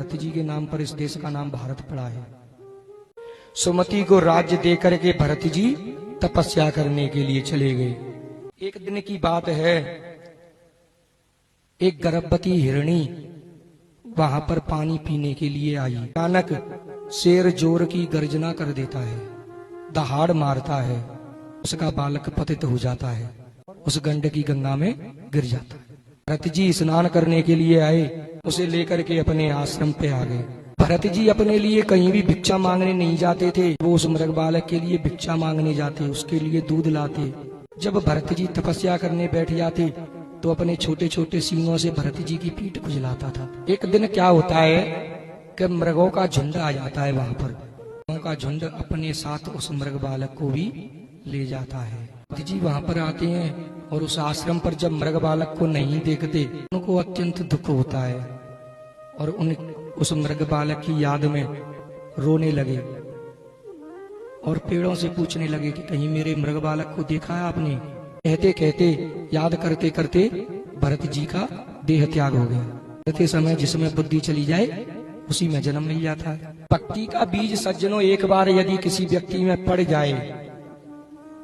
भरत जी के नाम पर इस देश का नाम भारत पड़ा है। सुमति को राज्य देकर के भरत जी तपस्या करने के लिए चले गए। एक दिन की बात है, एक गर्भवती हिरणी वहां पर पानी पीने के लिए आई। अचानक शेर जोर की गर्जना कर देता है, दहाड़ मारता है, उसका बालक पतित हो जाता है, उस गंडकी गंगा में गिर जाता है। भरत जी स्नान करने के लिए आए, उसे लेकर के अपने आश्रम पे आ गए। भरत जी अपने लिए कहीं भी भिक्षा मांगने नहीं जाते थे, वो उस मृग बालक के लिए भिक्षा मांगने जाते, उसके लिए दूध लाते। जब भरत जी तपस्या करने बैठ जाते तो अपने छोटे छोटे सींगों से भरत जी की पीठ खुजलाता था। एक दिन क्या होता है कि मृगों का झुंड आ जाता है वहां पर, मृगों का झुंड अपने साथ उस मृग बालक को भी ले जाता है। भरत जी वहां पर आते हैं और उस आश्रम पर जब मृग बालक को नहीं देखते उनको अत्यंत दुख होता है और उस मृग बालक की याद में रोने लगे और पेड़ों से पूछने लगे कि कहीं मेरे मृग बालक को देखा है आपने। कहते कहते याद करते करते भरत जी का देह त्याग हो गया। करते समय जिसमें बुद्धि चली जाए उसी में जन्म मिल जाता है। भक्ति का बीज सज्जनों एक बार यदि किसी व्यक्ति में पड़ जाए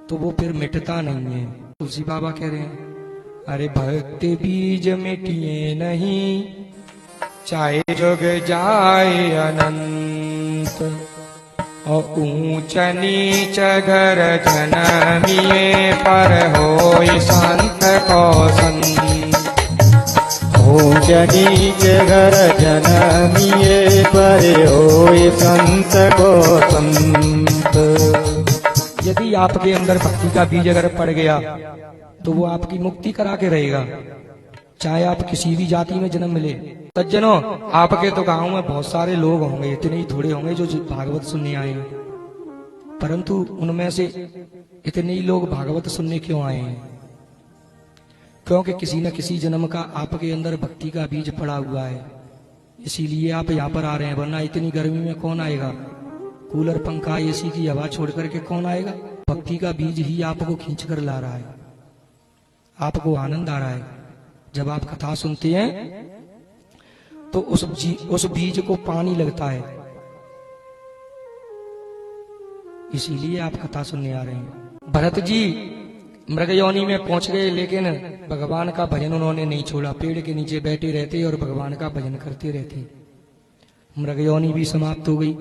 तो वो फिर मिटता नहीं है। तुलसी बाबा कह रहे हैं, अरे भक्ति बीज मिटिए नहीं, चाहे जुग जाए अनंत, और ऊंच नीच घर जनमिए पर होय संत को संत। ऊंच नीच घर जनमिए पर होय संत को संत। यदि आपके अंदर भक्ति का बीज अगर पड़ गया तो वो आपकी मुक्ति करा के रहेगा, चाहे आप किसी भी जाति में जन्म मिले। सज्जनों, आपके तो गांव में बहुत सारे लोग होंगे, इतने ही थोड़े होंगे जो भागवत सुनने आए हैं, परंतु उनमें से इतने ही लोग भागवत सुनने क्यों आए हैं? क्योंकि किसी न किसी जन्म का आपके अंदर भक्ति का बीज पड़ा हुआ है, इसीलिए आप यहाँ पर आ रहे हैं। वरना इतनी गर्मी में कौन आएगा? कूलर पंखा एसी की हवा छोड़ करके कौन आएगा? भक्ति का बीज ही आपको खींच कर ला रहा है, आपको आनंद आ रहा है। जब आप कथा सुनते हैं तो उस बीज को पानी लगता है, इसीलिए आप कथा सुनने आ रहे हैं। भरत जी मृग योनि में पहुंच गए, लेकिन भगवान का भजन उन्होंने नहीं छोड़ा। पेड़ के नीचे बैठे रहते और भगवान का भजन करते रहते। मृग योनि भी समाप्त हो गई।